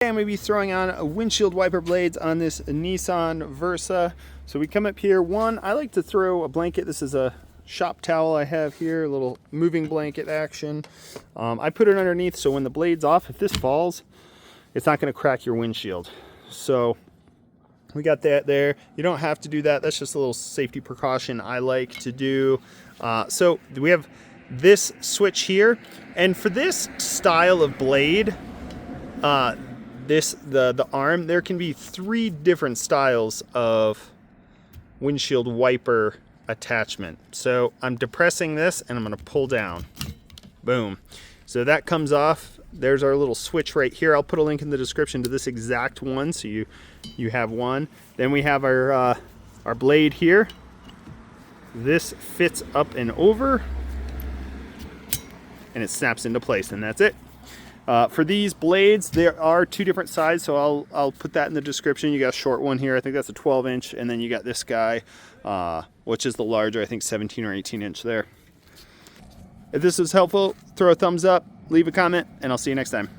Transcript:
I'm going to be throwing on a windshield wiper blades on this Nissan Versa. So we come up here. One, I like to throw a blanket. This is a shop towel I have here, a little moving blanket action. I put it underneath so when the blade's off, if this falls, it's not going to crack your windshield. So we got that there. You don't have to do that. That's just a little safety precaution I like to do. So we have this switch here. And for this style of blade, the arm, there can be 3 different styles of windshield wiper attachment. So I'm depressing this and I'm going to pull down. Boom. So that comes off. There's our little switch right here. I'll put a link in the description to this exact one so you have one. Then we have our blade here. This fits up and over and it snaps into place, and that's it. For these blades, there are 2 different sides, so I'll put that in the description. You got a short one here, I think that's a 12-inch, and then you got this guy, which is the larger, I think 17 or 18-inch there. If this was helpful, throw a thumbs up, leave a comment, and I'll see you next time.